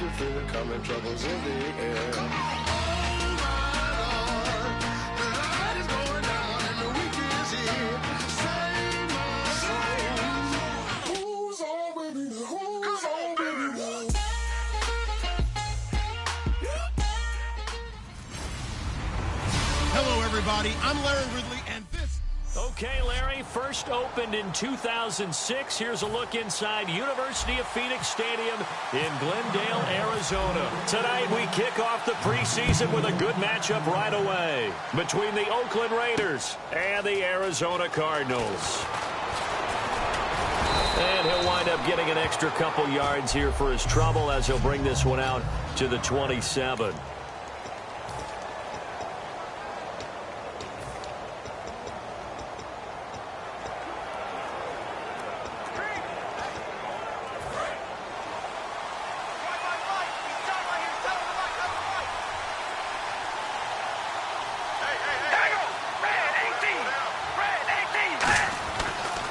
can feel it coming, troubles in the air. Hello, everybody. I'm Larry Ridley, and this... Okay, Larry, first opened in 2006. Here's a look inside University of Phoenix Stadium in Glendale, Arizona. Tonight, we kick off the preseason with a good matchup right away between the Oakland Raiders and the Arizona Cardinals. And he'll wind up getting an extra couple yards here for his trouble as he'll bring this one out to the 27.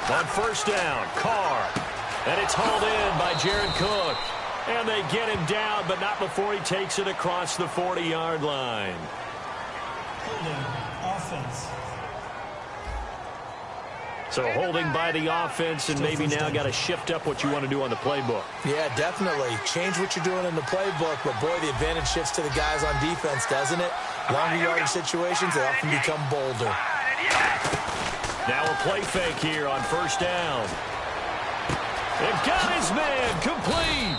On first down, Carr. And it's hauled in by Jared Cook. And they get him down, but not before he takes it across the 40-yard line. Offense. So holding by the offense, and maybe now got to shift up what you want to do on the playbook. Yeah, definitely. Change what you're doing in the playbook, but boy, the advantage shifts to the guys on defense, doesn't it? Longer yardage situations, they often become bolder. Now a play fake here on first down. And got his man complete.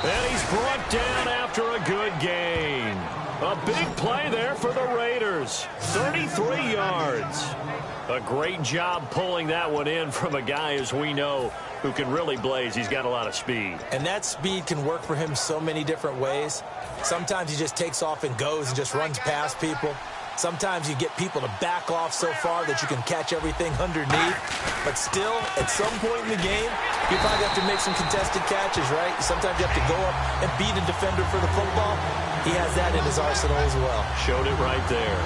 And he's brought down after a good gain. A big play there for the Raiders. 33 yards. A great job pulling that one in from a guy, as we know, who can really blaze. He's got a lot of speed. And that speed can work for him so many different ways. Sometimes he just takes off and goes and just runs past people. Sometimes you get people to back off so far that you can catch everything underneath. But still, at some point in the game, you probably have to make some contested catches, right? Sometimes you have to go up and beat a defender for the football. He has that in his arsenal as well. Showed it right there.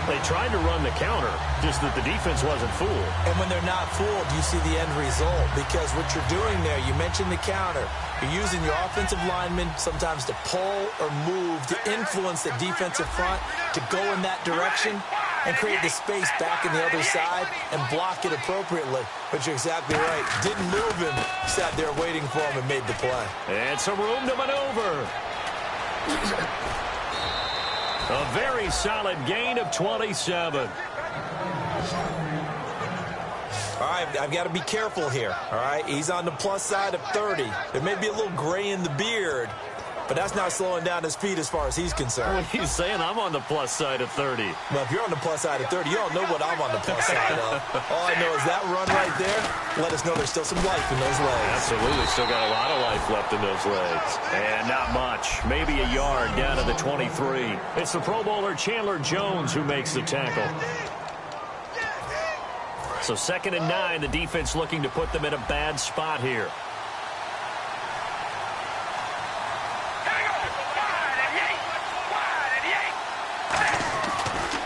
They tried to run the counter, just that the defense wasn't fooled. And when they're not fooled, you see the end result. Because what you're doing there, you mentioned the counter. You're using your offensive linemen sometimes to pull or move to influence the defensive front to go in that direction and create the space back in the other side and block it appropriately. But you're exactly right. Didn't move him. Sat there waiting for him and made the play. And some room to maneuver. A very solid gain of 27. All right, I've got to be careful here, all right? He's on the plus side of 30. There may be a little gray in the beard, but that's not slowing down his speed as far as he's concerned. What are you saying? I'm on the plus side of 30. Well, if you're on the plus side of 30, you don't know what I'm on the plus side of. All I know is that run right there let us know there's still some life in those legs. Absolutely, still got a lot of life left in those legs. And not much. Maybe a yard down to the 23. It's the Pro Bowler Chandler Jones who makes the tackle. So 2nd and 9, the defense looking to put them in a bad spot here.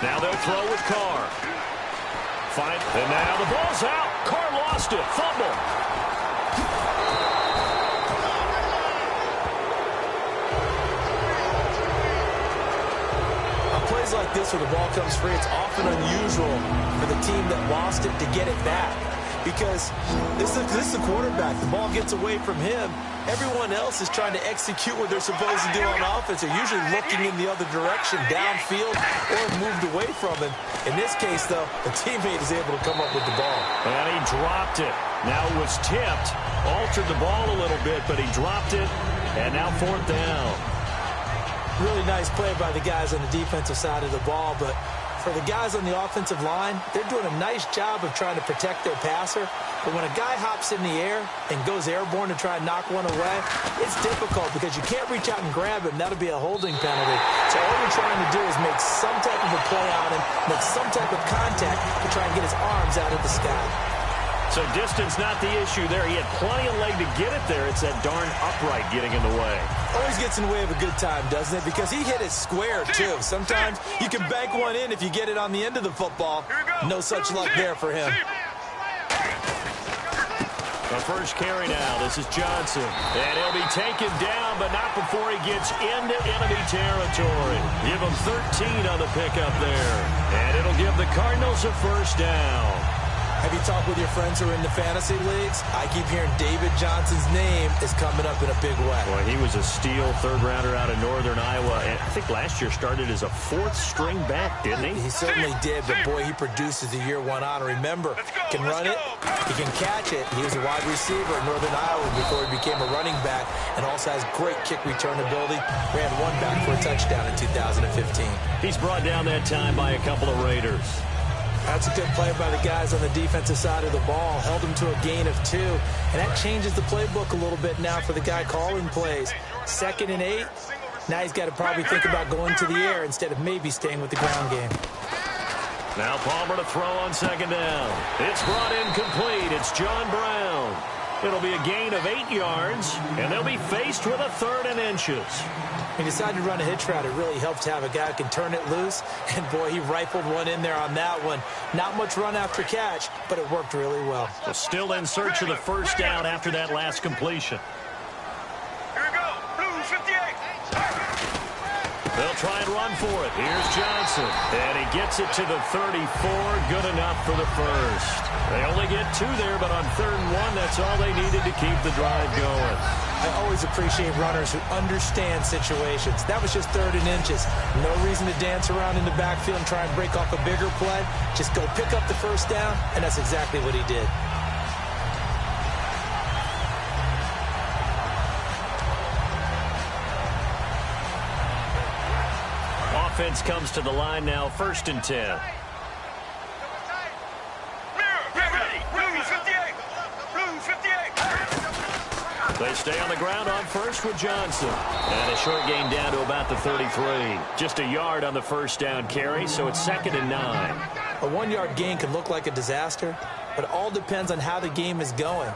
Now they'll throw with Carr. And now the ball's out. Carr lost it. Fumble. Plays like this where the ball comes free, it's often unusual for the team that lost it to get it back. Because this is a quarterback. The ball gets away from him. Everyone else is trying to execute what they're supposed to do on offense. They're usually looking in the other direction, downfield, or moved away from him. In this case, though, the teammate is able to come up with the ball. And he dropped it. Now it was tipped. Altered the ball a little bit, but he dropped it. And now 4th down. Really nice play by the guys on the defensive side of the ball, but for the guys on the offensive line, they're doing a nice job of trying to protect their passer. But when a guy hops in the air and goes airborne to try and knock one away, it's difficult because you can't reach out and grab him. That'll be a holding penalty. So all you're trying to do is make some type of a play on him, make some type of contact to try and get his arms out of the sky. So distance not the issue there. He had plenty of leg to get it there. It's that darn upright getting in the way. Always gets in the way of a good time, doesn't it? Because he hit it square, too. Sometimes you can bank one in if you get it on the end of the football. No such luck there for him. A first carry now. This is Johnson. And he'll be taken down, but not before he gets into enemy territory. Give him 13 on the pickup there. And it'll give the Cardinals a first down. Have you talked with your friends who are in the fantasy leagues? I keep hearing David Johnson's name is coming up in a big way. Boy, he was a steal third-rounder out of Northern Iowa. And I think last year started as a fourth-string back, didn't he? He certainly did, but boy, he produces the year one honor. Remember, he can run it, he can catch it. He was a wide receiver at Northern Iowa before he became a running back, and also has great kick return ability. Ran one back for a touchdown in 2015. He's brought down that time by a couple of Raiders. That's a good play by the guys on the defensive side of the ball. Held him to a gain of 2. And that changes the playbook a little bit now for the guy calling plays. 2nd and 8. Now he's got to probably think about going to the air instead of maybe staying with the ground game. Now Palmer to throw on 2nd down. It's brought in complete. It's John Brown. It'll be a gain of 8 yards, and they'll be faced with a 3rd and inches. He decided to run a hitch route. It really helps to have a guy who can turn it loose. And, boy, he rifled one in there on that one. Not much run after catch, but it worked really well. Still in search of the first down after that last completion. Here we go. Blue 58. They'll try and run for it. Here's Johnson. And he gets it to the 34. Good enough for the first. They only get 2 there, but on 3rd and 1, that's all they needed to keep the drive going. I always appreciate runners who understand situations. That was just 3rd and inches. No reason to dance around in the backfield and try and break off a bigger play. Just go pick up the first down, and that's exactly what he did. Offense comes to the line now, 1st and 10. They stay on the ground on first with Johnson. And a short gain down to about the 33. Just a yard on the first down carry, so it's 2nd and 9. A 1-yard gain can look like a disaster, but it all depends on how the game is going.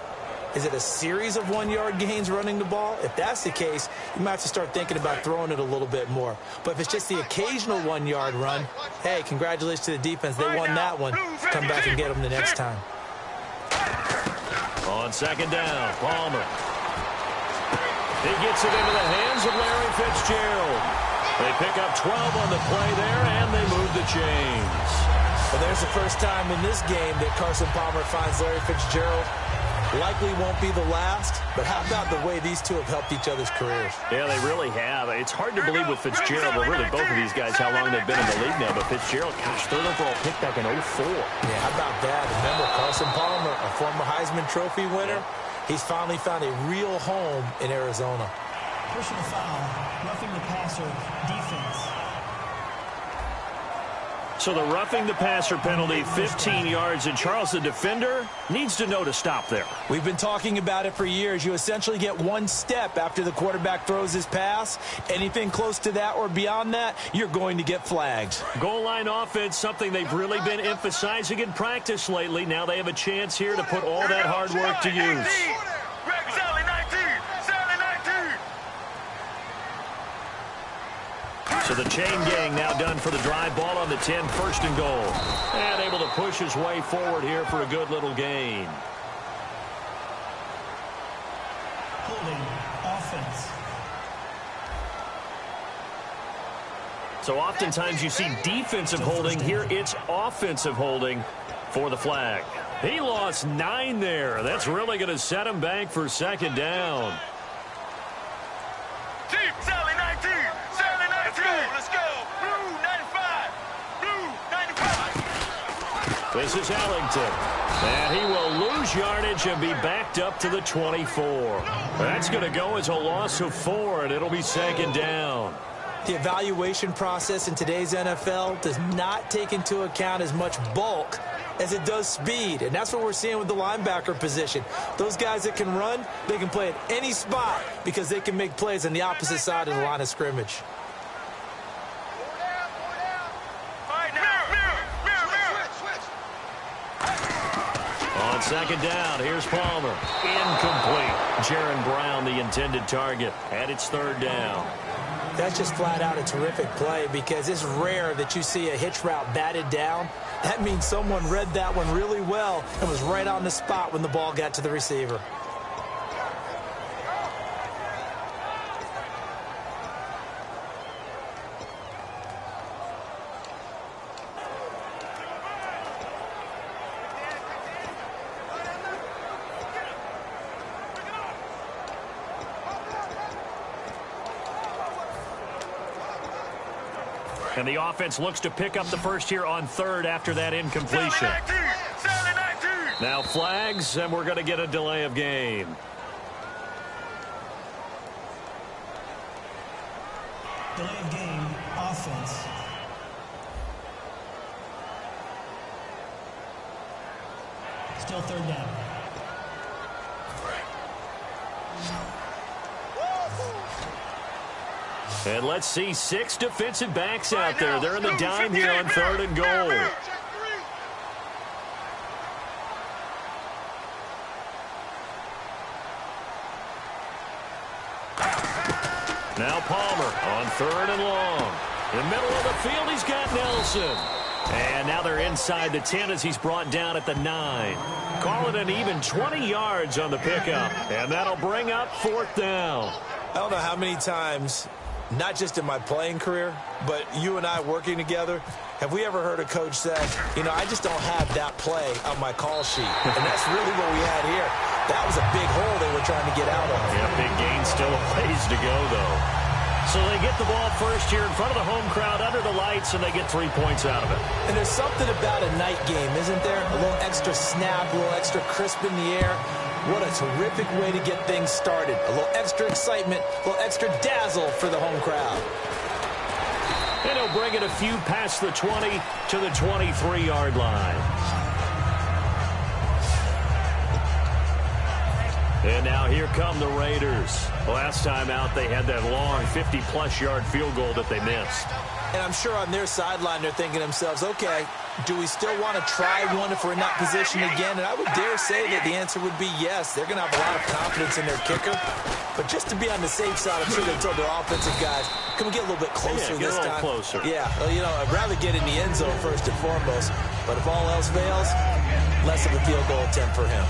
Is it a series of 1-yard gains running the ball? If that's the case, you might have to start thinking about throwing it a little bit more. But if it's just the occasional 1-yard run, hey, congratulations to the defense. They won that one. Come back and get them the next time. On 2nd down, Palmer. He gets it into the hands of Larry Fitzgerald. They pick up 12 on the play there, and they move the chains. Well, there's the first time in this game that Carson Palmer finds Larry Fitzgerald. Likely won't be the last, but how about the way these two have helped each other's careers? Yeah, they really have. It's hard to believe with Fitzgerald, but really both of these guys, how long they've been in the league now. But Fitzgerald, gosh, 3rd overall pick back in 04. Yeah, how about that? Remember, Carson Palmer, a former Heisman Trophy winner, he's finally found a real home in Arizona. Personal foul, roughing the passer, defense. So the roughing the passer penalty, 15 yards, and Charles, the defender, needs to know to stop there. We've been talking about it for years. You essentially get 1 step after the quarterback throws his pass. Anything close to that or beyond that, you're going to get flagged. Goal line offense, something they've really been emphasizing in practice lately. Now they have a chance here to put all that hard work to use. So the chain gang now done for the drive. Ball on the 10, 1st and goal. And able to push his way forward here for a good little gain. Holding offense. So oftentimes you see defensive holding. Here it's offensive holding for the flag. He lost 9 there. That's really going to set him back for 2nd down. This is Ellington. And he will lose yardage and be backed up to the 24. That's going to go as a loss of 4, and it'll be 2nd down. The evaluation process in today's NFL does not take into account as much bulk as it does speed, and that's what we're seeing with the linebacker position. Those guys that can run, they can play at any spot because they can make plays on the opposite side of the line of scrimmage. On 2nd down, here's Palmer. Incomplete. Jaron Brown, the intended target, and it's 3rd down. That's just flat out a terrific play because it's rare that you see a hitch route batted down. That means someone read that one really well and was right on the spot when the ball got to the receiver. And the offense looks to pick up the first here on third after that incompletion. Now flags, and we're going to get a delay of game. Delay of game, offense. Still third down. And let's see 6 defensive backs out there. They're in the dime here on third and goal. Now Palmer on third and long. In the middle of the field, he's got Nelson. And now they're inside the 10 as he's brought down at the 9. Call it an even 20 yards on the pickup. And that'll bring up fourth down. I don't know how many times, not just in my playing career, but you and I working together, have we ever heard a coach say, you know, I just don't have that play on my call sheet. And that's really what we had here. That was a big hole they were trying to get out of. Yeah, big gain, still a ways to go, though. So they get the ball first here in front of the home crowd under the lights, and they get 3 points out of it. And there's something about a night game, isn't there? A little extra snap, a little extra crisp in the air. What a terrific way to get things started. A little extra excitement, a little extra dazzle for the home crowd. And he'll bring it a few past the 20 to the 23-yard line. And now here come the Raiders. Last time out, they had that long 50-plus yard field goal that they missed. And I'm sure on their sideline, they're thinking to themselves, okay, do we still want to try one if we're in that position again? And I would dare say that the answer would be yes. They're going to have a lot of confidence in their kicker. But just to be on the safe side, I'm sure they told their offensive guys, can we get a little bit closer this time? Closer. Yeah, well, you know, I'd rather get in the end zone first and foremost. But if all else fails, less of a field goal attempt for him.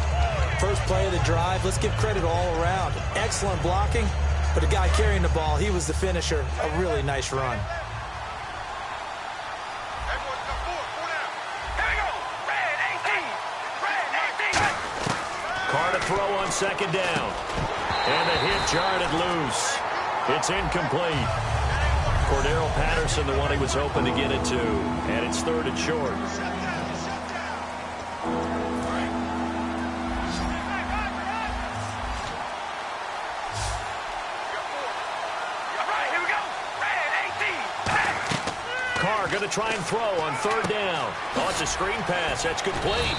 First play of the drive, let's give credit all around. Excellent blocking, but the guy carrying the ball, he was the finisher. A really nice run. Carr to throw on second down. And the hit jarred it loose. It's incomplete. Cordero Patterson, the one he was hoping to get it to. And it's third and short. Carr going to try and throw on third down. Oh, it's a screen pass. That's complete.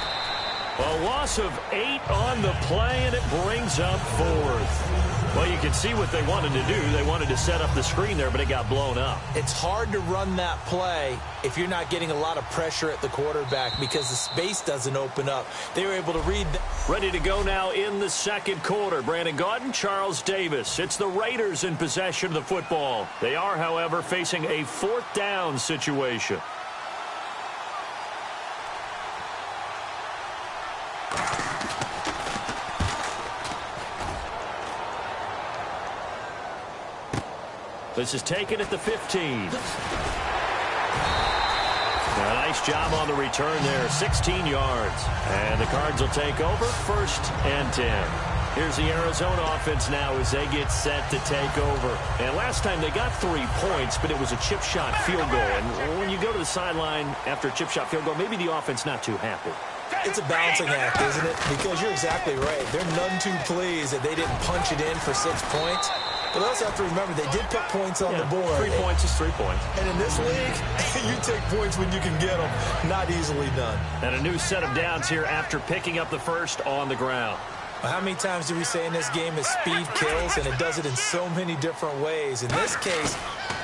A loss of 8 on the play, and it brings up fourth. Well, you can see what they wanted to do. They wanted to set up the screen there, but it got blown up. It's hard to run that play if you're not getting a lot of pressure at the quarterback because the space doesn't open up. They were able to read. Ready to go now in the second quarter. Brandon Gaudin, Charles Davis. It's the Raiders in possession of the football. They are, however, facing a fourth down situation. This is taken at the 15. A nice job on the return there, 16 yards. And the Cards will take over, first and 10. Here's the Arizona offense now as they get set to take over. And last time they got 3 points, but it was a chip shot field goal. And when you go to the sideline after a chip shot field goal, maybe the offense not too happy. It's a balancing act, isn't it? Because you're exactly right. They're none too pleased that they didn't punch it in for 6 points. But also have to remember, they did put points on the board. 3 points is 3 points. And in this league, you take points when you can get them. Not easily done. And a new set of downs here after picking up the first on the ground. Well, how many times do we say in this game is speed kills, and it does it in so many different ways. In this case,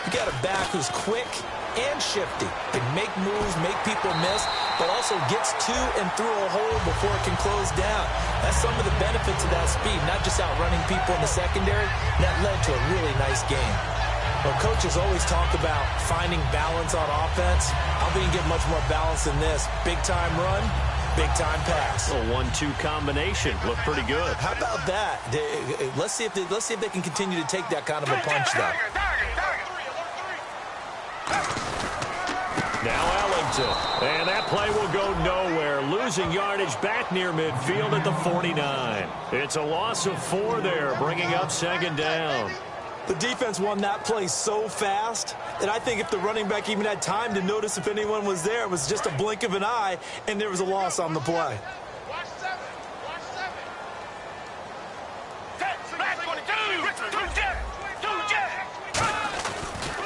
you got a back who's quick and shifty. Can make moves, make people miss, but also gets to and through a hole before it can close down. That's some of the benefits of that speed, not just outrunning people in the secondary. That led to a really nice game. Well, coaches always talk about finding balance on offense. I don't think you can get much more balance than this. Big-time run, big-time pass. A 1-2 combination. Looked pretty good. How about that? Let's see if they can continue to take that kind of a punch, though. Now Ellington. And that play will go nowhere. Losing yardage back near midfield at the 49. It's a loss of 4 there, bringing up second down. The defense won that play so fast that I think if the running back even had time to notice if anyone was there, it was just a blink of an eye, and there was a loss on the play.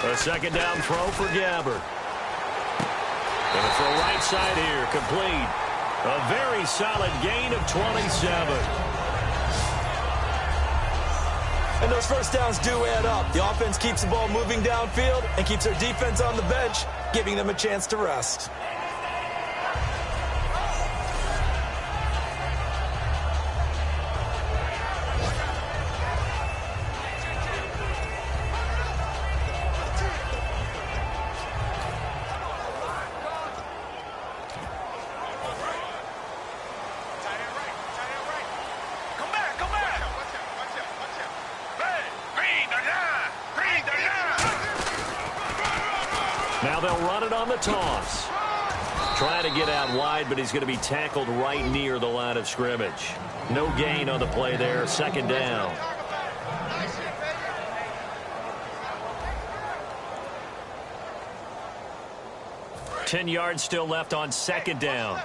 A second down throw for Gabbard. Going to throw right side here, complete. A very solid gain of 27. And those first downs do add up. The offense keeps the ball moving downfield and keeps their defense on the bench, giving them a chance to rest. Now they'll run it on the toss. Trying to get out wide, but he's going to be tackled right near the line of scrimmage. No gain on the play there. Second down. Ten yards still left on second down.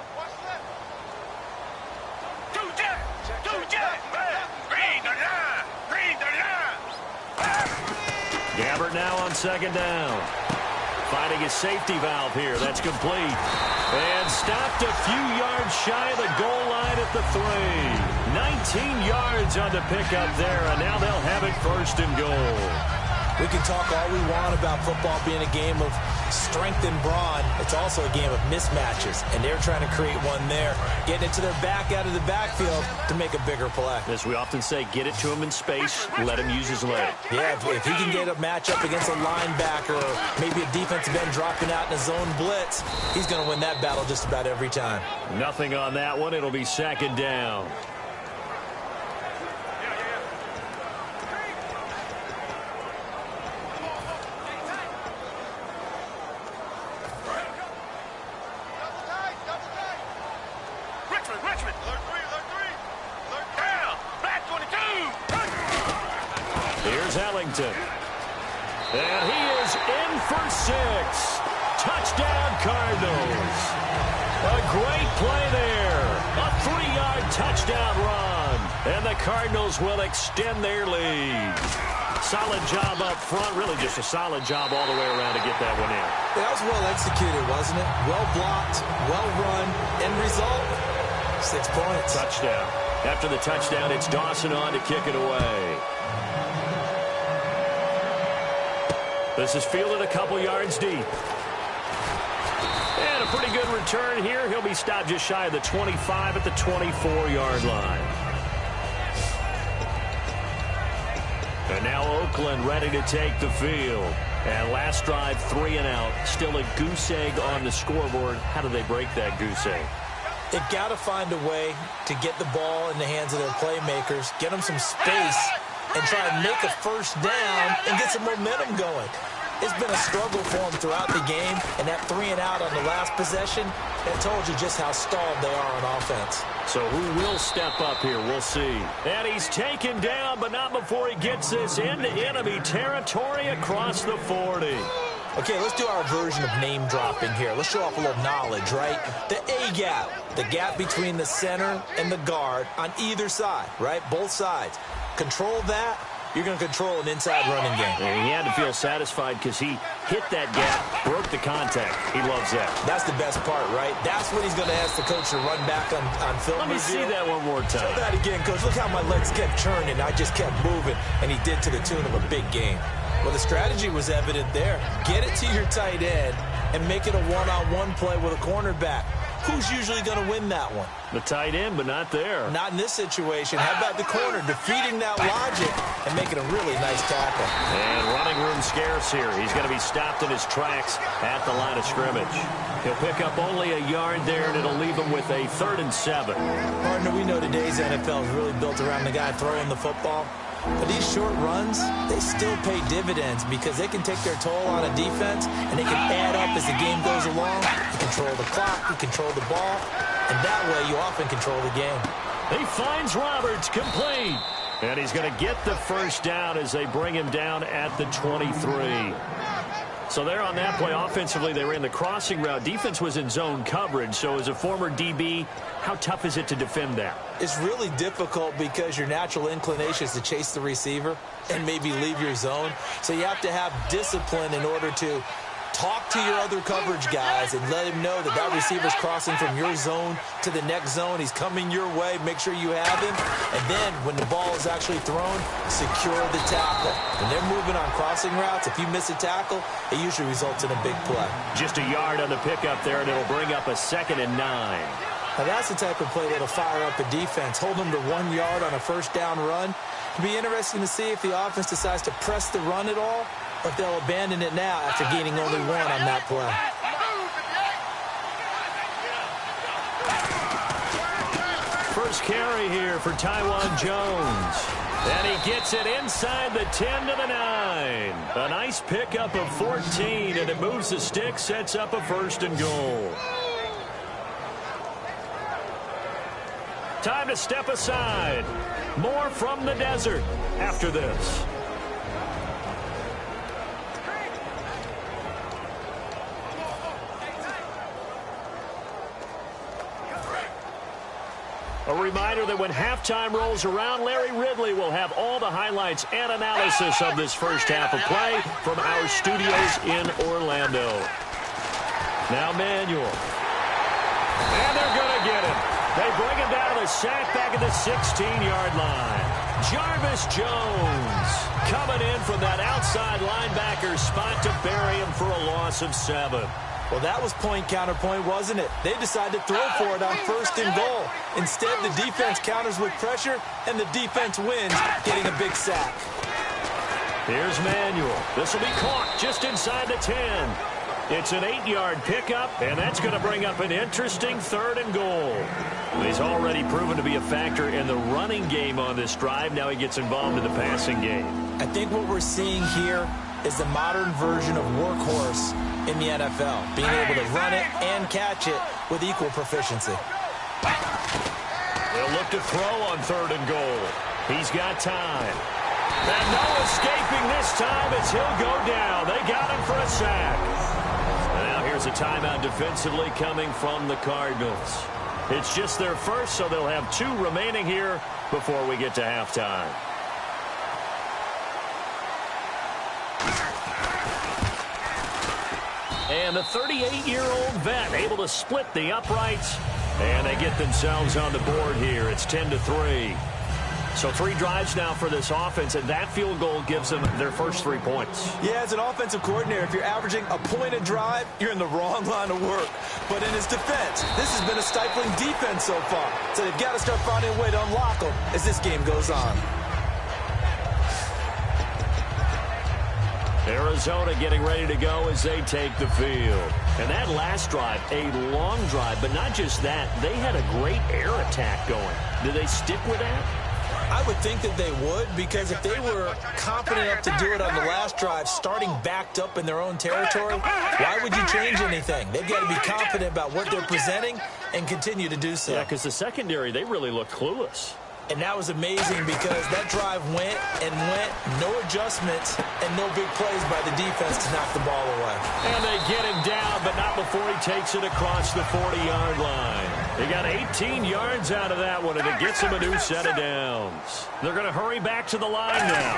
Gabbard now on second down. Finding his safety valve here. That's complete. And stopped a few yards shy of the goal line at the 3. 19 yards on the pickup there, and now they'll have it first and goal. We can talk all we want about football being a game of strength and brawn. It's also a game of mismatches, and they're trying to create one there, getting it to their back out of the backfield to make a bigger play. As we often say, get it to him in space, let him use his leg. Yeah, if he can get a matchup against a linebacker or maybe a defensive end dropping out in a zone blitz, he's going to win that battle just about every time. Nothing on that one. It'll be second down. And he is in for 6. Touchdown, Cardinals. A great play there. A 3-yard touchdown run. And the Cardinals will extend their lead. Solid job up front. Really just a solid job all the way around to get that one in. That was well executed, wasn't it? Well blocked, well run. End result, 6 points. Touchdown. After the touchdown, it's Dawson on to kick it away. This is fielded a couple yards deep. And a pretty good return here. He'll be stopped just shy of the 25 at the 24-yard line. And now Oakland ready to take the field. And last drive, 3 and out. Still a goose egg on the scoreboard. How do they break that goose egg? They've got to find a way to get the ball in the hands of their playmakers, get them some space, and try and make a first down and get some momentum going. It's been a struggle for them throughout the game, and that 3 and out on the last possession, that told you just how stalled they are on offense. So who will step up here? We'll see. And he's taken down, but not before he gets this into enemy territory across the 40. Okay, let's do our version of name dropping here. Let's show off a little knowledge, right? The A-gap, the gap between the center and the guard on either side, right? Both sides. Control that, you're going to control an inside running game. And he had to feel satisfied because he hit that gap, broke the contact. He loves that. That's the best part, right? That's what he's going to ask the coach to run back on film. Let me see that one more time. Show that again, coach. Look how my legs kept churning. I just kept moving, and he did to the tune of a big game. Well, the strategy was evident there. Get it to your tight end and make it a one-on-one play with a cornerback. who's usually going to win that one? The tight end, but not there. Not in this situation. How about the corner defeating that logic and making a really nice tackle? And running room scarce here. He's going to be stopped in his tracks at the line of scrimmage. He'll pick up only a yard there, and it'll leave him with a 3rd and 7. Partner, we know today's NFL is really built around the guy throwing the football. But these short runs, they still pay dividends because they can take their toll on a defense, and they can add up as the game goes along. You control the clock, you control the ball, and that way you often control the game. He finds Roberts complete. And he's going to get the first down as they bring him down at the 23. So there on that play, offensively, they ran the crossing route. Defense was in zone coverage. So as a former DB, how tough is it to defend that? It's really difficult because your natural inclination is to chase the receiver and maybe leave your zone. So you have to have discipline in order to talk to your other coverage guys and let him know that that receiver's crossing from your zone to the next zone. He's coming your way. Make sure you have him. And then when the ball is actually thrown, secure the tackle. When they're moving on crossing routes, if you miss a tackle, it usually results in a big play. Just a yard on the pickup there, and it'll bring up a 2nd and 9. Now that's the type of play that'll fire up a defense. Hold them to 1 yard on a first down run. It'll be interesting to see if the offense decides to press the run at all, or if they'll abandon it now after gaining only 1 on that play. First carry here for Taiwan Jones. And he gets it inside the 10 to the 9. A nice pickup of 14, and it moves the stick, sets up a 1st and goal. Time to step aside. More from the desert after this. A reminder that when halftime rolls around, Larry Ridley will have all the highlights and analysis of this first half of play from our studios in Orlando. Now Manuel. And they're going to get him. They bring him down to the sack back at the 16-yard line. Jarvis Jones coming in from that outside linebacker spot to bury him for a loss of 7. Well, that was point counterpoint, wasn't it? They decided to throw for it on 1st and goal. Instead, the defense counters with pressure, and the defense wins, getting a big sack. Here's Manuel. This will be caught just inside the 10. It's an 8-yard pickup, and that's going to bring up an interesting 3rd and goal. He's already proven to be a factor in the running game on this drive. Now he gets involved in the passing game. I think what we're seeing here is the modern version of workhorse in the NFL, being able to run it and catch it with equal proficiency. They'll look to throw on 3rd and goal. He's got time. And no escaping this time as he'll go down. They got him for a sack. And now here's a timeout defensively coming from the Cardinals. It's just their first, so they'll have 2 remaining here before we get to halftime. And the 38-year-old vet able to split the uprights. And they get themselves on the board here. It's 10-3. So 3 drives now for this offense, and that field goal gives them their first 3 points. Yeah, as an offensive coordinator, if you're averaging a point a drive, you're in the wrong line of work. But in his defense, this has been a stifling defense so far. So they've got to start finding a way to unlock them as this game goes on. Arizona getting ready to go as they take the field. And that last drive, a long drive, but not just that. They had a great air attack going. Do they stick with that? I would think that they would, because if they were confident enough to do it on the last drive, starting backed up in their own territory, why would you change anything? They've got to be confident about what they're presenting and continue to do so. Yeah, because the secondary, they really looked clueless. And that was amazing because that drive went and went, no adjustments and no big plays by the defense to knock the ball away. And they get him down, but not before he takes it across the 40-yard line. They got 18 yards out of that one, and it gets him a new set of downs. They're going to hurry back to the line now.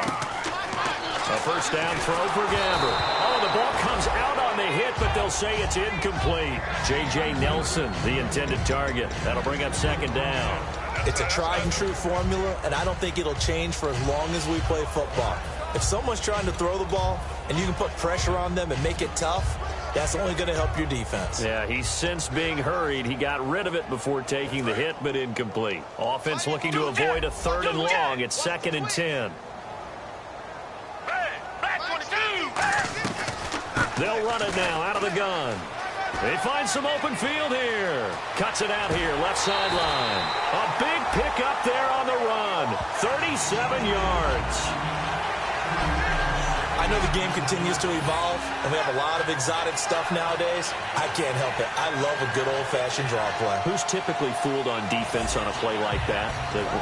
A first down throw for Gamber. Oh, the ball comes out on the hit, but they'll say it's incomplete. J.J. Nelson, the intended target. That'll bring up 2nd down. It's a tried-and-true formula, and I don't think it'll change for as long as we play football. If someone's trying to throw the ball and you can put pressure on them and make it tough, That's only going to help your defense. Yeah, he's since being hurried. He got rid of it before taking the hit, but incomplete. Offense looking to avoid a 3rd and long. It's 2nd and 10. They'll run it now out of the gun. They find some open field here. Cuts it out here, left sideline. A big pickup there on the run. 37 yards. I know the game continues to evolve, and we have a lot of exotic stuff nowadays. I can't help it. I love a good old-fashioned draw play. Who's typically fooled on defense on a play like that,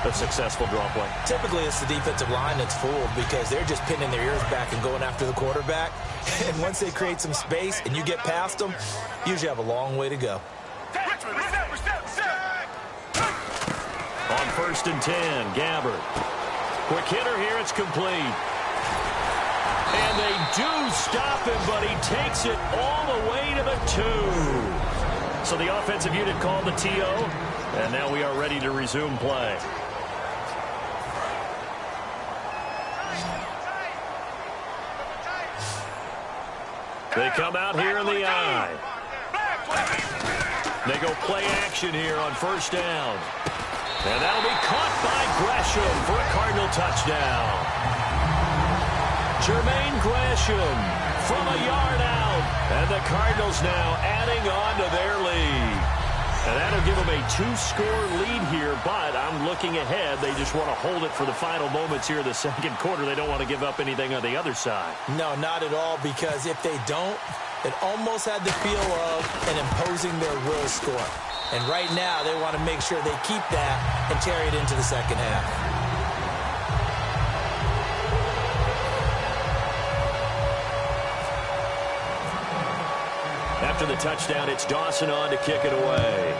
a successful draw play? Typically, it's the defensive line that's fooled because they're just pinning their ears back and going after the quarterback. And once they create some space and you get past them, you usually have a long way to go. On 1st and 10, Gabbard. Quick hitter here, it's complete. And they do stop him, but he takes it all the way to the 2. So the offensive unit called the TO, and now we are ready to resume play. They come out here in the eye. They go play action here on 1st down. And that'll be caught by Gresham for a Cardinal touchdown. Jermaine Gresham from a yard out. And the Cardinals now adding on to their lead. And that'll give them a 2-score lead here, but I'm looking ahead. They just want to hold it for the final moments here of the 2nd quarter. They don't want to give up anything on the other side. No, not at all, because if they don't, it almost had the feel of an imposing their will score. And right now, they want to make sure they keep that and carry it into the 2nd half. After the touchdown, it's Dawson on to kick it away.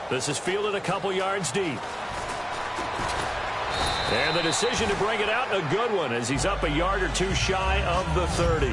This is fielded a couple yards deep. And the decision to bring it out, a good one, as he's up a yard or 2 shy of the 30.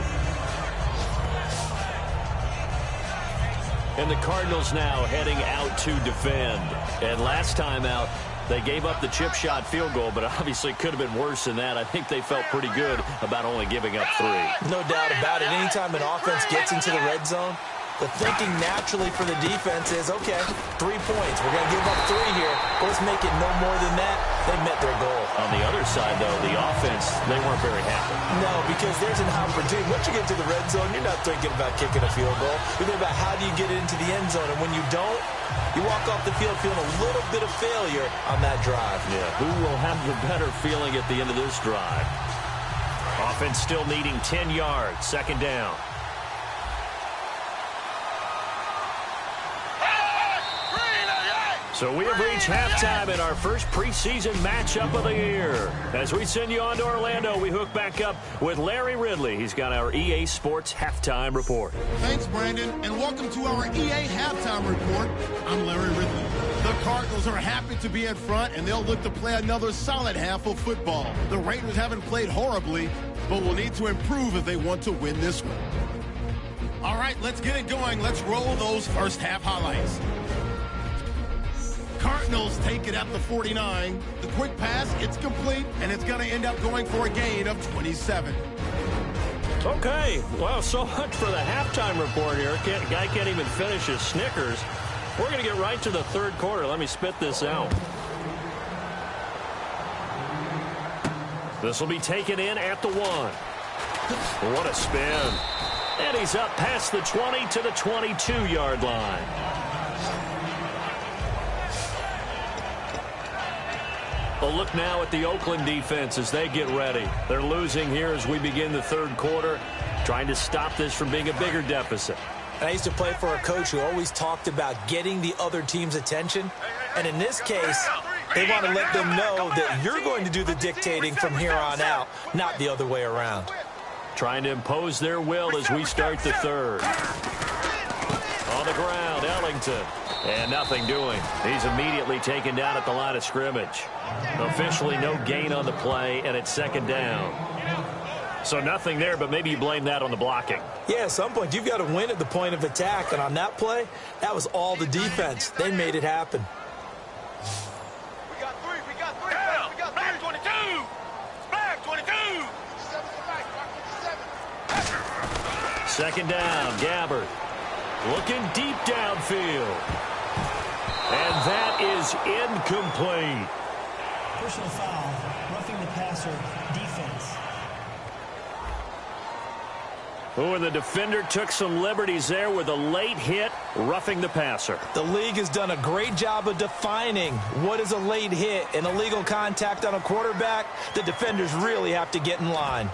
And the Cardinals now heading out to defend. And last time out, they gave up the chip shot field goal, but obviously could have been worse than that. I think they felt pretty good about only giving up 3. No doubt about it. Anytime an offense gets into the red zone, the thinking naturally for the defense is, okay, 3 points. We're going to give up 3 here. Let's make it no more than that. They met their goal. On the other side, though, the offense, they weren't very happy. No, because there's an opportunity. Once you get to the red zone, you're not thinking about kicking a field goal. You're thinking about how do you get it into the end zone. And when you don't, you walk off the field feeling a little bit of failure on that drive. Yeah, who will have the better feeling at the end of this drive? Offense still needing 10 yards, 2nd down. So we have reached halftime in our first preseason matchup of the year. As we send you on to Orlando, we hook back up with Larry Ridley. He's got our EA Sports Halftime Report. Thanks, Brandon, and welcome to our EA Halftime Report. I'm Larry Ridley. The Cardinals are happy to be in front, and they'll look to play another solid half of football. The Raiders haven't played horribly, but will need to improve if they want to win this one. All right, let's get it going. Let's roll those first half highlights. Cardinals take it at the 49. The quick pass, it's complete, and it's going to end up going for a gain of 27. Okay, well, so much for the halftime report here. Guy can't even finish his Snickers. We're going to get right to the 3rd quarter. Let me spit this out. This will be taken in at the 1. What a spin. And he's up past the 20 to the 22-yard line. A look now at the Oakland defense as they get ready. They're losing here as we begin the 3rd quarter, trying to stop this from being a bigger deficit. I used to play for a coach who always talked about getting the other team's attention. And in this case, they want to let them know that you're going to do the dictating from here on out, not the other way around. Trying to impose their will as we start the 3rd. On the ground, Ellington. And nothing doing. He's immediately taken down at the line of scrimmage. Officially no gain on the play, and it's 2nd down. So nothing there, but maybe you blame that on the blocking. Yeah, at some point, you've got to win at the point of attack. And on that play, that was all the defense. They made it happen. We got 3. We got 3. Back 22. Back 22. Second down, Gabbert. Looking deep downfield. And that is incomplete. Personal foul, roughing the passer, defense. Oh, and the defender took some liberties there with a late hit, roughing the passer. The league has done a great job of defining what is a late hit and illegal contact on a quarterback. The defenders really have to get in line.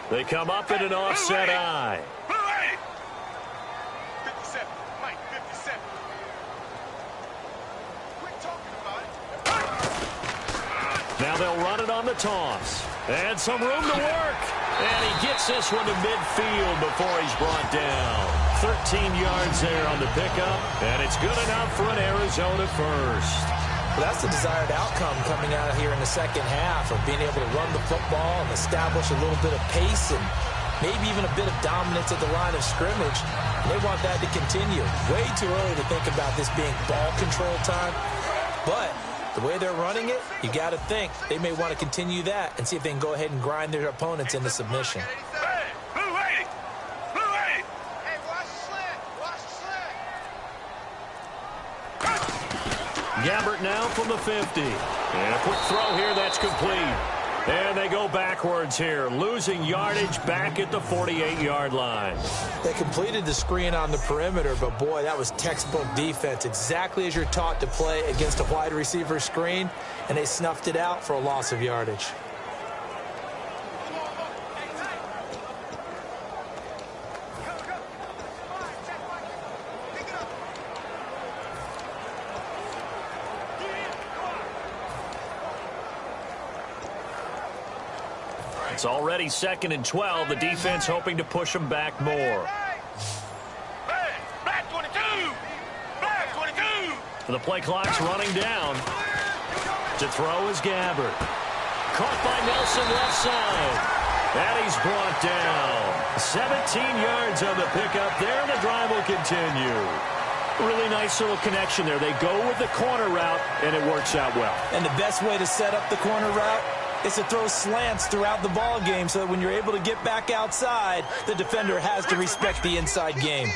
They come up in an offset eye. 57, Mike, 57. Quit talking about it. Now they'll run it on the toss. And some room to work. And he gets this one to midfield before he's brought down. 13 yards there on the pickup. And it's good enough for an Arizona first. Well, that's the desired outcome coming out here in the second half of being able to run the football and establish a little bit of pace and maybe even a bit of dominance at the line of scrimmage. And they want that to continue. Way too early to think about this being ball control time. But the way they're running it, you got to think they may want to continue that and see if they can go ahead and grind their opponents into submission. Gabbert now from the 50. And a quick throw here, that's complete. And they go backwards here, losing yardage back at the 48-yard line. They completed the screen on the perimeter, but boy, that was textbook defense, exactly as you're taught to play against a wide receiver screen, and they snuffed it out for a loss of yardage. It's already 2nd and 12. The defense hoping to push them back more. Black 22! Black 22! The play clock's running down. To throw is Gabbert. Caught by Nelson left side. And he's brought down. 17 yards on the pickup there. The drive will continue. Really nice little connection there. They go with the corner route, and it works out well. And the best way to set up the corner route is to throw slants throughout the ball game so that when you're able to get back outside, the defender has to respect the inside game.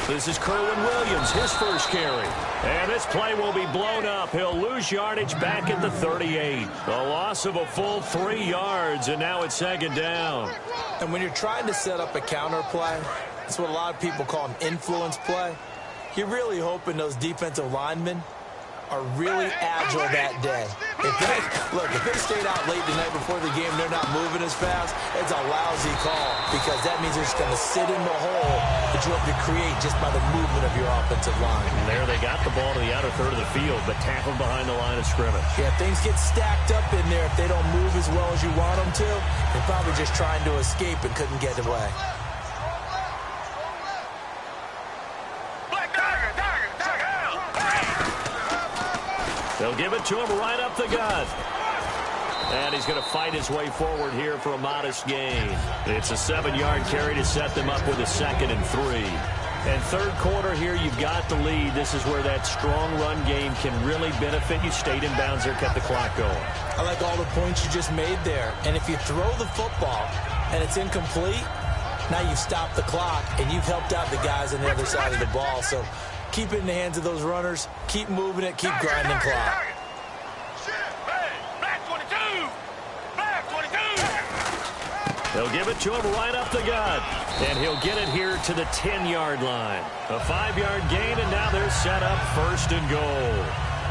This is Kerwin Williams, his first carry. And this play will be blown up. He'll lose yardage back at the 38. A loss of a full 3 yards, and now it's 2nd down. And when you're trying to set up a counter play, it's what a lot of people call an influence play. You're really hoping those defensive linemen are really agile that day. If they stayed out late the night before the game, they're not moving as fast, it's a lousy call because that means they're just going to sit in the hole that you have to create just by the movement of your offensive line. And there they got the ball to the outer third of the field, but tackled behind the line of scrimmage. Yeah, things get stacked up in there if they don't move as well as you want them to. They're probably just trying to escape and couldn't get away. They'll give it to him right up the gut. And he's going to fight his way forward here for a modest gain. It's a 7-yard carry to set them up with a 2nd and 3. And third quarter here, you've got the lead. This is where that strong run game can really benefit you. Stayed in bounds there, kept the clock going. I like all the points you just made there. And if you throw the football and it's incomplete, now you've stopped the clock and you've helped out the guys on the other side of the ball. So keep it in the hands of those runners. Keep moving it. Keep grinding clock. They'll give it to him right up the gut. And he'll get it here to the 10-yard line. A 5-yard gain, and now they're set up 1st and goal.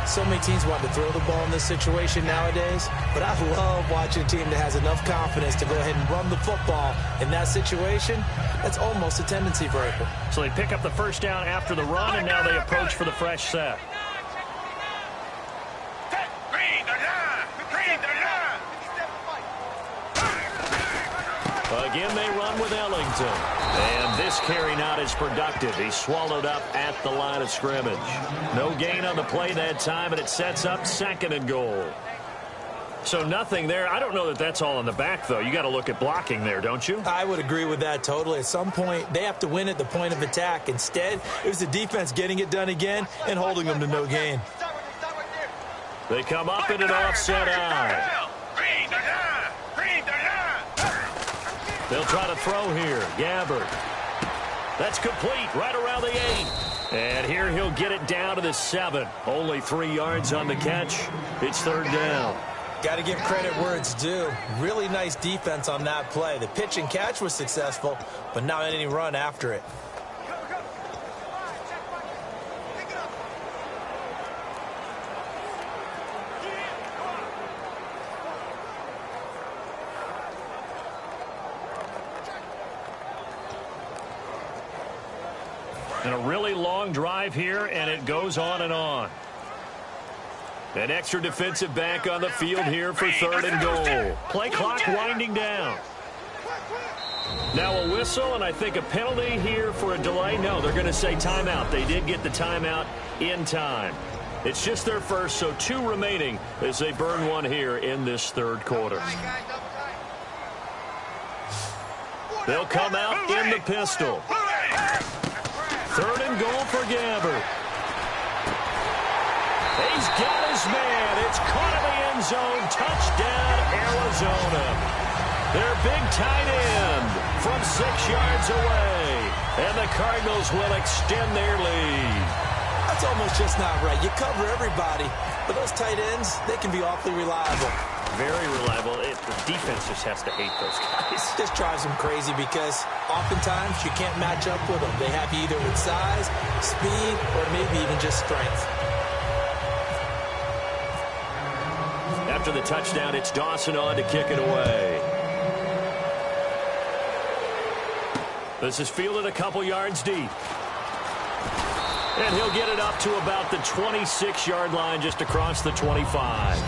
So many teams want to throw the ball in this situation nowadays, but I love watching a team that has enough confidence to go ahead and run the football in that situation. That's almost a tendency breaker. So they pick up the first down after the run, and now they approach for the fresh set. Again, they run with Ellington. And this carry not as productive. He's swallowed up at the line of scrimmage. No gain on the play that time, and it sets up 2nd and goal. So nothing there. I don't know that that's all in the back, though. You got to look at blocking there, don't you? I would agree with that totally. At some point, they have to win at the point of attack. Instead, it was the defense getting it done again and holding them to no gain. They come up in an offset eye. They'll try to throw here. Gabbard. That's complete right around the 8. And here he'll get it down to the 7. Only 3 yards on the catch. It's third down. Got to give credit where it's due. Really nice defense on that play. The pitch and catch was successful, but not any run after it. And a really long drive here, and it goes on and on. An extra defensive back on the field here for third and goal. Play clock winding down. Now a whistle, and I think a penalty here for a delay. No, they're going to say timeout. They did get the timeout in time. It's just their first, so 2 remaining as they burn one here in this third quarter. They'll come out in the pistol. Third and goal for Gabbard. He's got his man. It's caught in the end zone. Touchdown, Arizona. Their big tight end from 6 yards away. And the Cardinals will extend their lead. That's almost just not right. You cover everybody, but those tight ends, they can be awfully reliable. Very reliable. The defense just has to hate those guys. This drives them crazy because oftentimes you can't match up with them. They have you either with size, speed, or maybe even just strength. After the touchdown, it's Dawson on to kick it away. This is fielded a couple yards deep. And he'll get it up to about the 26-yard line just across the 25.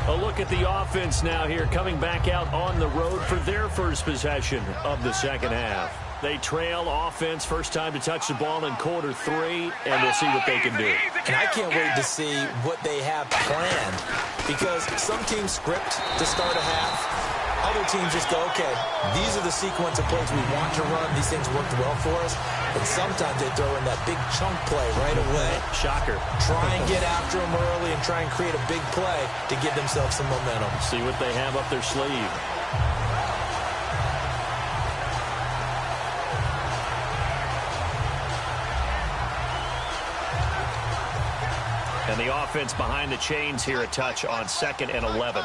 A look at the offense now here, coming back out on the road for their first possession of the second half. They trail offense, first time to touch the ball in quarter 3, and we'll see what they can do. And I can't wait to see what they have planned, because some teams script to start a half. Other teams just go, okay, these are the sequence of plays we want to run. These things worked well for us. But sometimes they throw in that big chunk play right away. Shocker. Try and get after them early and try and create a big play to give themselves some momentum. See what they have up their sleeve. And the offense behind the chains here a touch on 2nd and 11.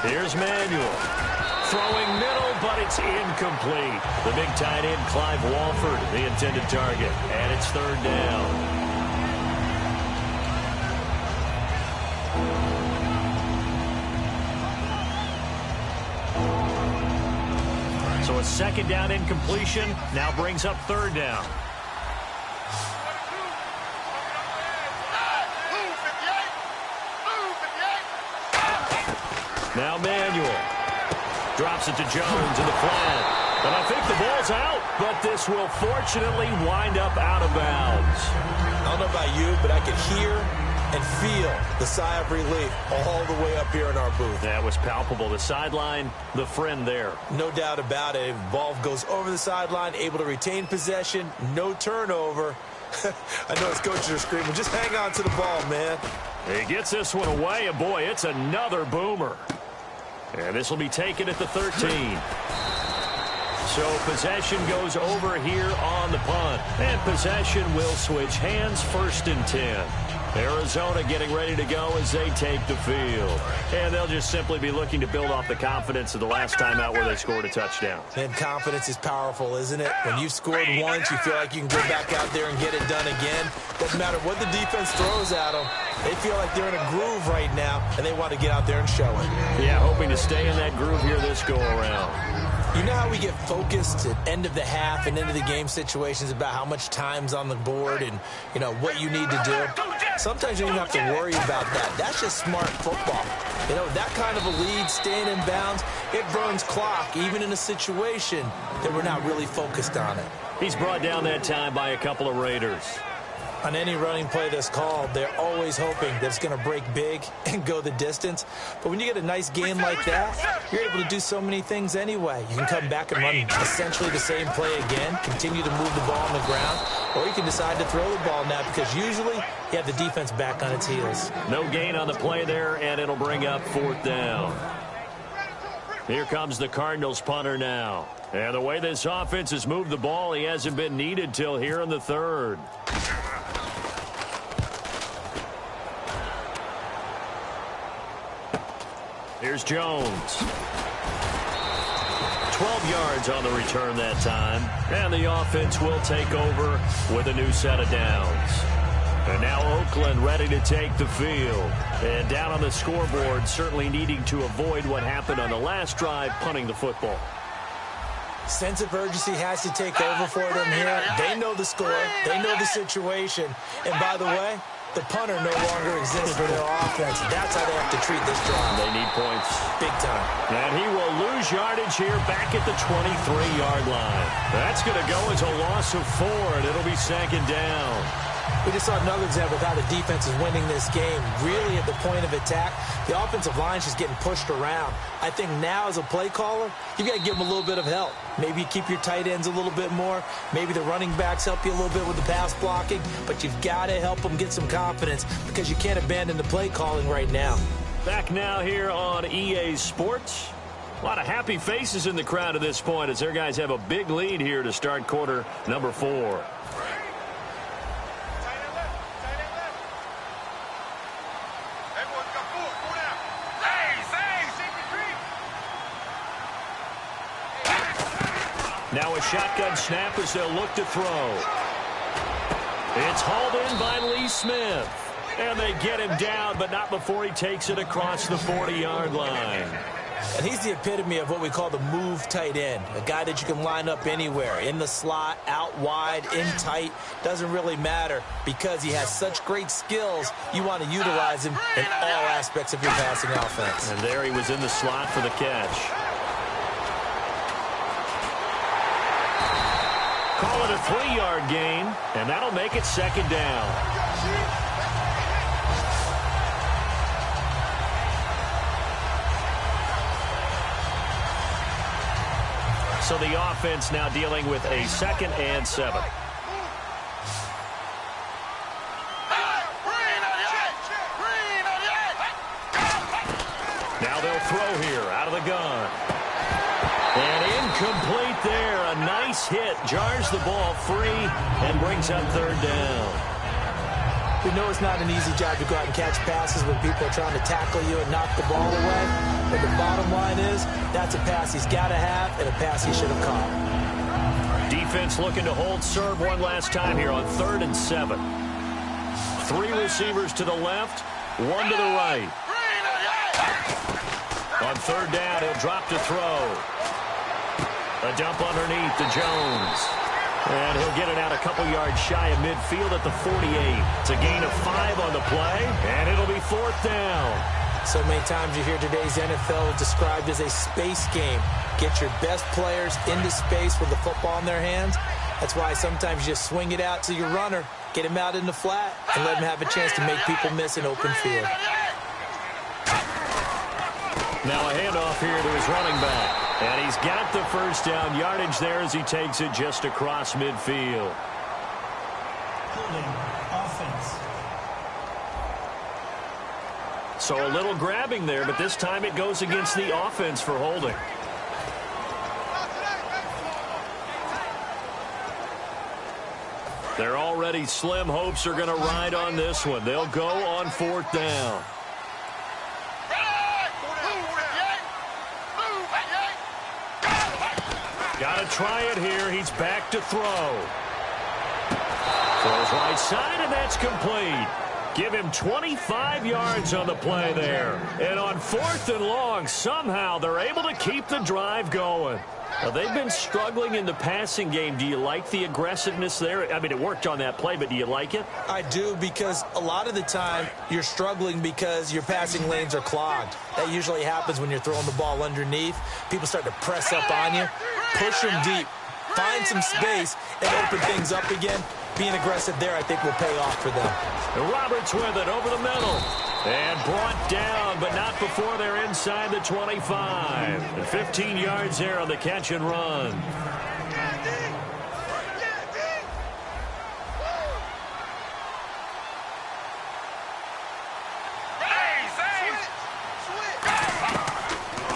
Here's Manuel. Throwing middle, but it's incomplete. The big tight end, Clive Walford, the intended target. And it's third down. So a second down incompletion now brings up third down. Now Manuel drops it to Jones in the flat. And I think the ball's out, but this will fortunately wind up out of bounds. I don't know about you, but I could hear and feel the sigh of relief all the way up here in our booth. That was palpable. The sideline, the friend there. No doubt about it. Ball goes over the sideline, able to retain possession, no turnover. I know his coaches are screaming, just hang on to the ball, man. He gets this one away, and boy, it's another boomer. And this will be taken at the 13. So possession goes over here on the punt. And possession will switch hands, 1st and 10. Arizona getting ready to go as they take the field. And they'll just simply be looking to build off the confidence of the last time out where they scored a touchdown. And confidence is powerful, isn't it? When you've scored once, you feel like you can go back out there and get it done again. Doesn't matter what the defense throws at them. They feel like they're in a groove right now, and they want to get out there and show it. Yeah, hoping to stay in that groove here this go-around. You know how we get focused at end of the half and into the game situations about how much time's on the board and, you know, what you need to do? Sometimes you don't even have to worry about that. That's just smart football. You know, that kind of a lead, staying in bounds, it burns clock, even in a situation that we're not really focused on it. He's brought down that time by a couple of Raiders. On any running play that's called, they're always hoping that it's going to break big and go the distance. But when you get a nice gain like that, you're able to do so many things anyway. You can come back and run essentially the same play again, continue to move the ball on the ground, or you can decide to throw the ball now because usually you have the defense back on its heels. No gain on the play there, and it'll bring up 4th down. Here comes the Cardinals punter now. And the way this offense has moved the ball, he hasn't been needed till here in the 3rd. Here's Jones. 12 yards on the return that time. And the offense will take over with a new set of downs. And now Oakland ready to take the field. And down on the scoreboard, certainly needing to avoid what happened on the last drive, punting the football. Sense of urgency has to take over for them here. They know the score. They know the situation. And by the way, the punter no longer exists for their offense. That's how they have to treat this drive. They need points. Big time. And he will lose yardage here back at the 23-yard line. That's going to go as a loss of 4, and it'll be 2nd down. We just saw another example of how the defense is winning this game. Really at the point of attack, the offensive line is just getting pushed around. I think now as a play caller, you got to give them a little bit of help. Maybe you keep your tight ends a little bit more. Maybe the running backs help you a little bit with the pass blocking. But you've got to help them get some confidence because you can't abandon the play calling right now. Back now here on EA Sports. A lot of happy faces in the crowd at this point as their guys have a big lead here to start quarter number 4. Now a shotgun snap as they'll look to throw. It's hauled in by Lee Smith. And they get him down, but not before he takes it across the 40-yard line. And he's the epitome of what we call the move tight end. A guy that you can line up anywhere. In the slot, out wide, in tight. Doesn't really matter because he has such great skills. You want to utilize him in all aspects of your passing offense. And there he was in the slot for the catch. Call it a 3-yard gain, and that'll make it 2nd down. So the offense now dealing with a 2nd and 7. Now they'll throw here out of the gun. And incomplete there. A nice hit. Jars the ball free and brings up 3rd down. We know it's not an easy job to go out and catch passes when people are trying to tackle you and knock the ball away. But the bottom line is that's a pass he's got to have and a pass he should have caught. Defense looking to hold serve one last time here on 3rd and 7. 3 receivers to the left, 1 to the right. On 3rd down, he'll drop to throw. A dump underneath to Jones. And he'll get it out a couple yards shy of midfield at the 48. It's a gain of 5 on the play, and it'll be 4th down. So many times you hear today's NFL described as a space game. Get your best players into space with the football in their hands. That's why sometimes you just swing it out to your runner, get him out in the flat, and let him have a chance to make people miss an open field. Now a handoff here to his running back. And he's got the 1st down yardage there as he takes it just across midfield. Holding offense. So a little grabbing there, but this time it goes against the offense for holding. Their already slim hopes are going to ride on this one. They'll go on 4th down. Got to try it here. He's back to throw. Throws right side, and that's complete. Give him 25 yards on the play there. And on 4th and long, somehow they're able to keep the drive going. Now, they've been struggling in the passing game. Do you like the aggressiveness there? I mean, it worked on that play, but do you like it? I do, because a lot of the time you're struggling because your passing lanes are clogged. That usually happens when you're throwing the ball underneath. People start to press up on you. Push them deep. find some space, and open things up again. Being aggressive there, I think, will pay off for them. And Roberts with it over the middle. And brought down, but not before they're inside the 25. And 15 yards there on the catch and run.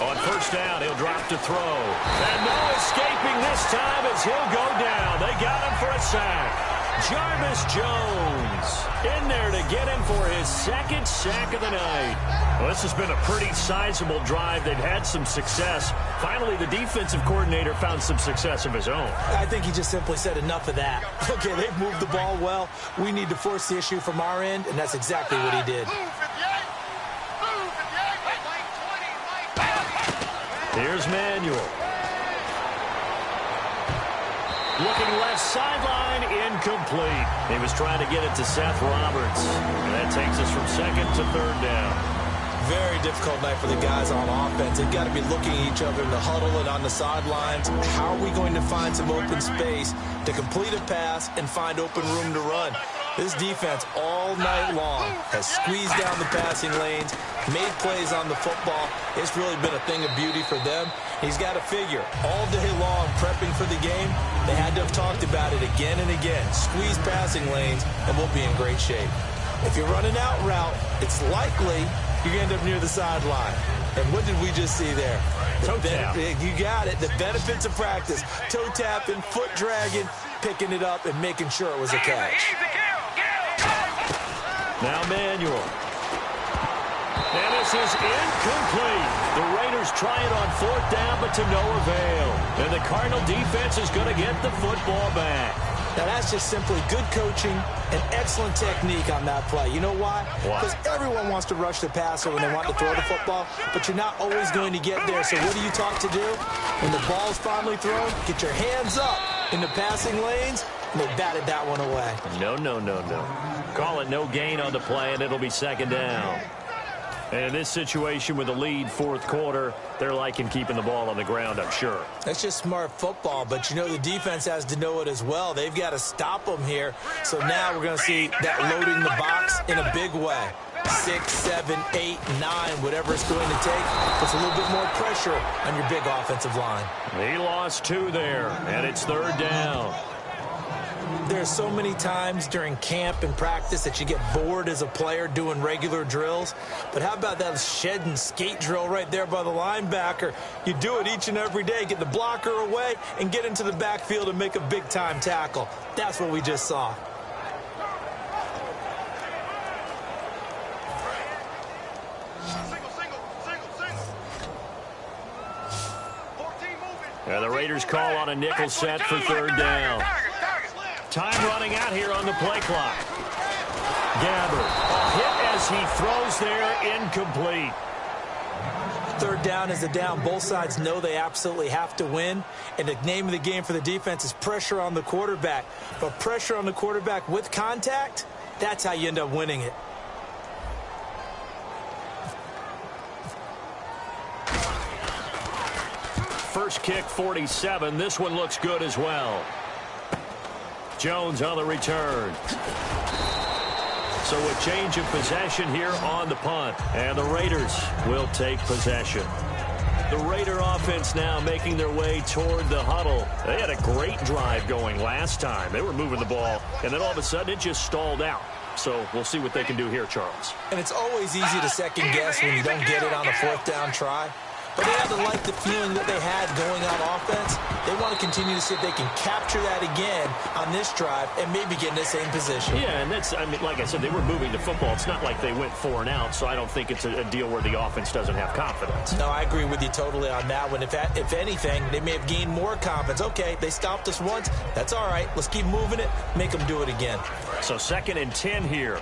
On first down, he'll drop to throw. And no escaping this time as he'll go down. They got him for a sack. Jarvis Jones in there to get him for his second sack of the night. Well, this has been a pretty sizable drive. They've had some success. Finally, the defensive coordinator found some success of his own. I think he just simply said enough of that. Okay, they've moved the ball well. We need to force the issue from our end, and that's exactly what he did. Here's Manuel. Looking left sideline, incomplete. He was trying to get it to Seth Roberts. And that takes us from second to third down. Very difficult night for the guys on offense. They've got to be looking at each other in the huddle and on the sidelines. How are we going to find some open space to complete a pass and find open room to run? This defense all night long has squeezed down the passing lanes, made plays on the football. It's really been a thing of beauty for them. He's got to figure all day long prepping for the game. They had to have talked about it again and again. Squeeze passing lanes and we'll be in great shape. If you're running out route, it's likely you're going to end up near the sideline. And what did we just see there? Toe tap. You got it. The benefits of practice. Toe tapping, foot dragging, picking it up, and making sure it was a catch. Now Manuel. And this is incomplete. The Raiders try it on fourth down, but to no avail. And the Cardinal defense is going to get the football back. Now, that's just simply good coaching and excellent technique on that play. You know why? Because everyone wants to rush the passer when they want to throw the football, but you're not always going to get there. So what are you taught to do? When the ball's finally thrown, get your hands up in the passing lanes, and they batted that one away. No. Call it no gain on the play, and it'll be second down. And in this situation with the lead fourth quarter, they're liking keeping the ball on the ground, I'm sure. That's just smart football, but you know the defense has to know it as well. They've got to stop them here. So now we're going to see that loading the box in a big way. 6, 7, 8, 9, whatever it's going to take. Puts a little bit more pressure on your big offensive line. He lost 2 there, and it's third down. There's so many times during camp and practice that you get bored as a player doing regular drills. But how about that shed and skate drill right there by the linebacker? You do it each and every day. Get the blocker away and get into the backfield and make a big-time tackle. That's what we just saw. And the Raiders call on a nickel set for third down. Time running out here on the play clock. Gabbert, a hit as he throws there, incomplete. Third down is a down. Both sides know they absolutely have to win. And the name of the game for the defense is pressure on the quarterback. But pressure on the quarterback with contact, that's how you end up winning it. First kick, 47. This one looks good as well. Jones on the return. So a change of possession here on the punt. And the Raiders will take possession. The Raider offense now making their way toward the huddle. They had a great drive going last time. They were moving the ball, and then all of a sudden it just stalled out. So we'll see what they can do here, Charles. And it's always easy to second guess when you don't get it on a fourth down try. But they had to like the feeling that they had going on offense. They want to continue to see if they can capture that again on this drive and maybe get in the same position. Yeah, and that's, I mean, like I said, they were moving the football. It's not like they went 4 and out, so I don't think it's a deal where the offense doesn't have confidence. No, I agree with you totally on that one. If anything, they may have gained more confidence. Okay, they stopped us once. That's all right. Let's keep moving it, make them do it again. So 2nd and 10 here.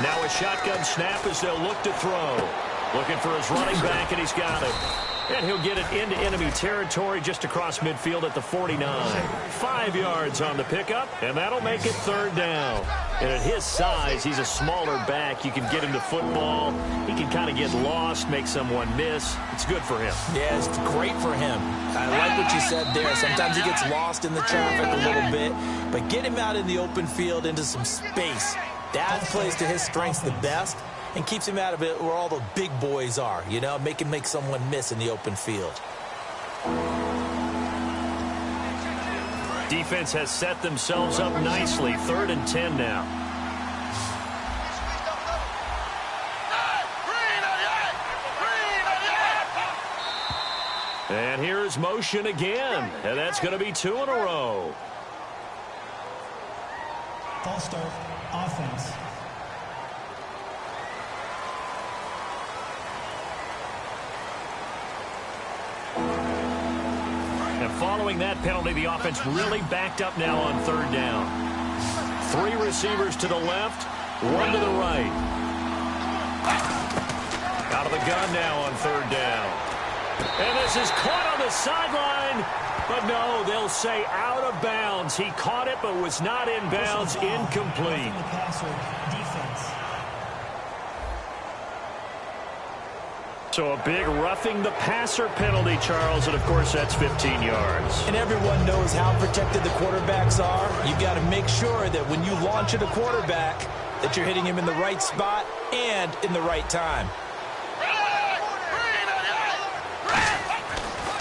Now a shotgun snap as they'll look to throw. Looking for his running back, and he's got it. And he'll get it into enemy territory just across midfield at the 49. 5 yards on the pickup, and that'll make it third down. And at his size, he's a smaller back. You can get him to football. He can kind of get lost, make someone miss. It's good for him. Yeah, it's great for him. I like what you said there. Sometimes he gets lost in the traffic a little bit, but get him out in the open field into some space. That plays to his strengths the best and keeps him out of it where all the big boys are, you know, make someone miss in the open field. Defense has set themselves up nicely. 3rd and 10 now. And here's motion again, and that's going to be 2 in a row. False start, offense. And following that penalty, the offense really backed up now on 3rd down. 3 receivers to the left, 1 to the right. Out of the gun now on 3rd down. And this is caught on the sideline. But no, they'll say out of bounds. He caught it but was not in bounds. Incomplete. So a big roughing the passer penalty, Charles, and of course that's 15 yards. And everyone knows how protected the quarterbacks are. You've got to make sure that when you launch at a quarterback that you're hitting him in the right spot and in the right time.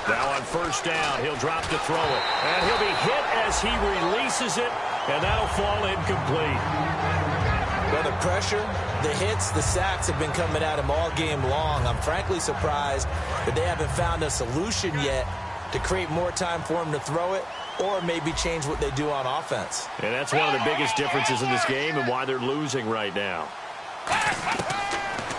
Now on 1st down, he'll drop to throw it. And he'll be hit as he releases it, and that'll fall incomplete. Well, the pressure, the hits, the sacks have been coming at him all game long. I'm frankly surprised that they haven't found a solution yet to create more time for him to throw it or maybe change what they do on offense. And that's one of the biggest differences in this game and why they're losing right now.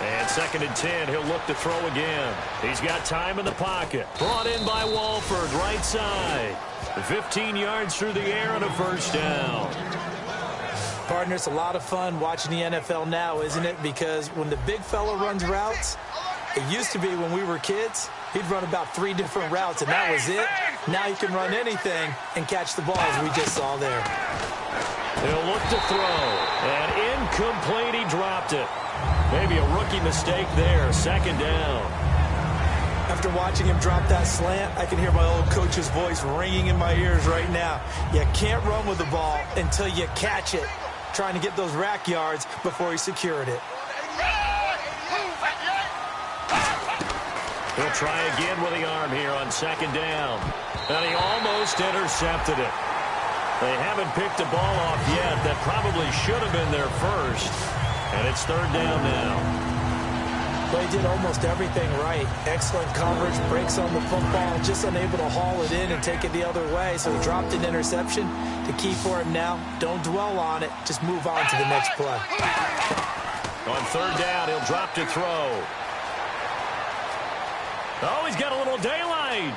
And 2nd and 10, he'll look to throw again. He's got time in the pocket. Brought in by Walford, right side. 15 yards through the air and a 1st down. Partner, it's a lot of fun watching the NFL now, isn't it? Because when the big fella runs routes, it used to be when we were kids, he'd run about 3 different routes, and that was it. Now he can run anything and catch the ball, as we just saw there. He'll look to throw, and incomplete. He dropped it. Maybe a rookie mistake there. 2nd down. After watching him drop that slant, I can hear my old coach's voice ringing in my ears right now. You can't run with the ball until you catch it. Trying to get those rack yards before he secured it. He'll try again with the arm here on 2nd down. And he almost intercepted it. They haven't picked the ball off yet. That probably should have been their first. And it's 3rd down now. Well, he did almost everything right. Excellent coverage, breaks on the football, just unable to haul it in and take it the other way. So he dropped an interception. The key for him now, don't dwell on it. Just move on to the next play. On 3rd down, he'll drop to throw. Oh, he's got a little daylight.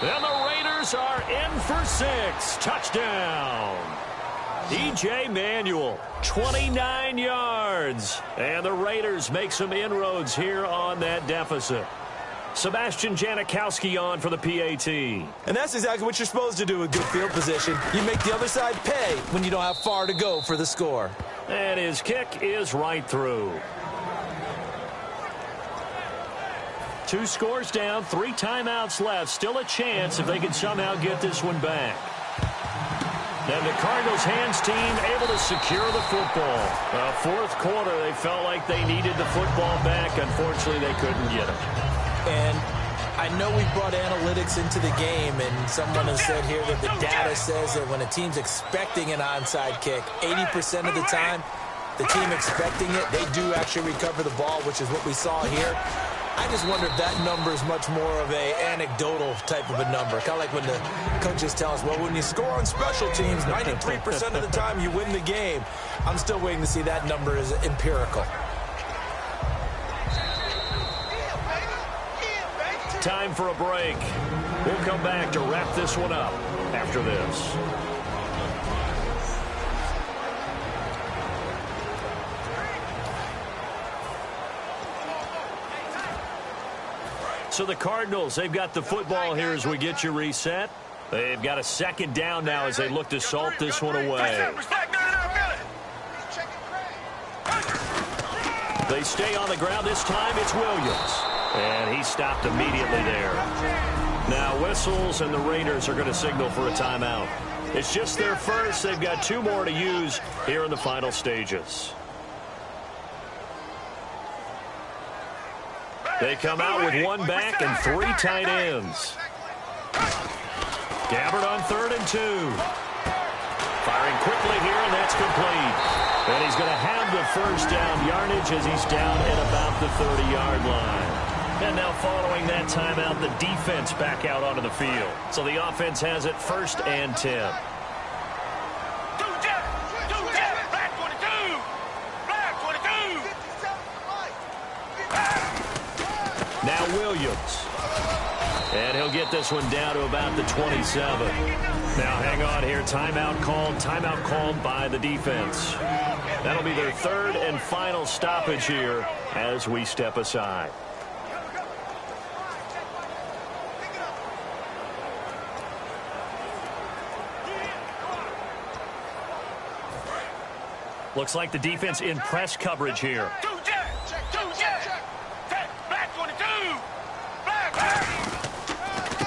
And the Raiders are in for 6. Touchdown. E.J. Manuel, 29 yards. And the Raiders make some inroads here on that deficit. Sebastian Janikowski on for the PAT. And that's exactly what you're supposed to do with good field position. You make the other side pay when you don't have far to go for the score. And his kick is right through. 2 scores down, 3 timeouts left. Still a chance if they can somehow get this one back. And the Cardinals' hands team able to secure the football. 4th quarter, they felt like they needed the football back. Unfortunately, they couldn't get it. And I know we brought analytics into the game, and someone has said here that the data says that when a team's expecting an onside kick, 80% of the time, the team expecting it, they do actually recover the ball, which is what we saw here. I just wonder if that number is much more of a anecdotal type of a number. Kind of like when the coaches tell us, well, when you score on special teams, 93% of the time you win the game. I'm still waiting to see that number is empirical. Time for a break. We'll come back to wrap this one up after this. So the Cardinals, they've got the football here as we get you reset. They've got a second down now as they look to salt this one away. They stay on the ground. This time it's Williams. And he stopped immediately there. Now whistles and the Raiders are going to signal for a timeout. It's just their first. They've got 2 more to use here in the final stages. They come out with 1 back and 3 tight ends. Gabbard on 3rd and 2. Firing quickly here, and that's complete. And he's going to have the first down yardage as he's down at about the 30-yard line. And now following that timeout, the defense back out onto the field. So the offense has it 1st and 10. Now Williams. And he'll get this one down to about the 27. Now hang on here. Timeout called by the defense. That'll be their 3rd and final stoppage here as we step aside. Looks like the defense in press coverage here.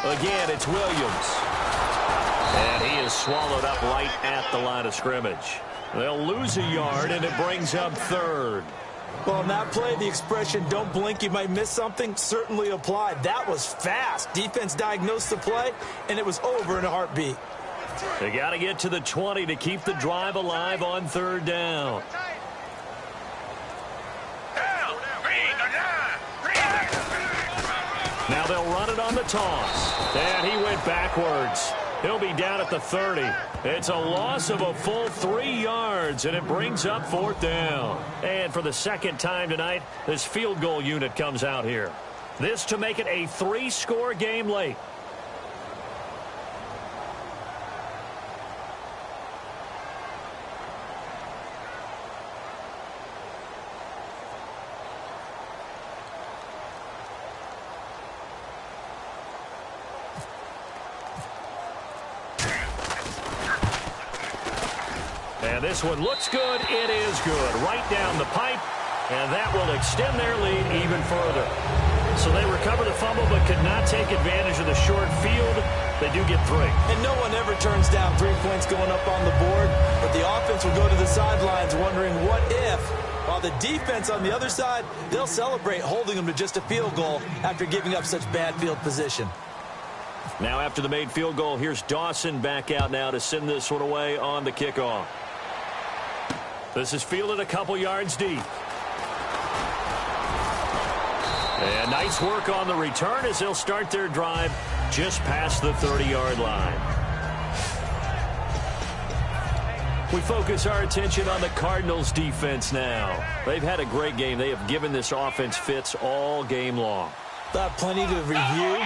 Again, it's Williams. And he is swallowed up right at the line of scrimmage. They'll lose a yard, and it brings up 3rd. Well, on that play, the expression, don't blink, you might miss something, certainly applied. That was fast. Defense diagnosed the play, and it was over in a heartbeat. They got to get to the 20 to keep the drive alive on 3rd down. Now they'll run it on the toss. And he went backwards. He'll be down at the 30. It's a loss of a full 3 yards, and it brings up 4th down. And for the 2nd time tonight, this field goal unit comes out here. This to make it a 3-score game late. And this one looks good. It is good. Right down the pipe. And that will extend their lead even further. So they recover the fumble but could not take advantage of the short field. They do get 3. And no one ever turns down 3 points going up on the board. But the offense will go to the sidelines wondering what if. While the defense on the other side, they'll celebrate holding them to just a field goal after giving up such bad field position. Now after the made field goal, here's Dawson back out now to send this one away on the kickoff. This is fielded a couple yards deep. And nice work on the return as they'll start their drive just past the 30-yard line. We focus our attention on the Cardinals defense now. They've had a great game. They have given this offense fits all game long. Plenty to review,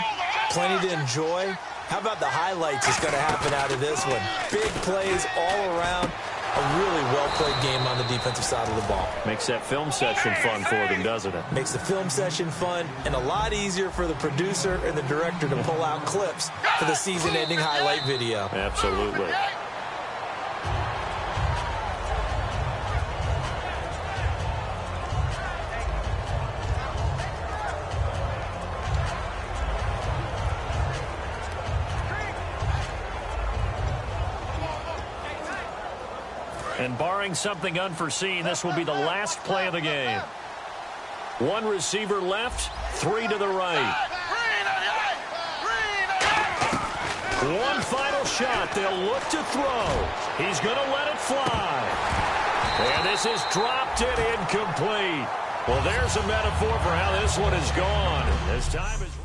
plenty to enjoy. How about the highlights that's going to happen out of this one? Big plays all around. A really well-played game on the defensive side of the ball. Makes that film session fun for them, doesn't it? Makes the film session fun and a lot easier for the producer and the director to pull out clips for the season-ending highlight video. Absolutely. And barring something unforeseen, this will be the last play of the game. 1 receiver left, 3 to the right. One final shot. They'll look to throw. He's going to let it fly. And this is dropped and incomplete. Well, there's a metaphor for how this one is gone. This time is...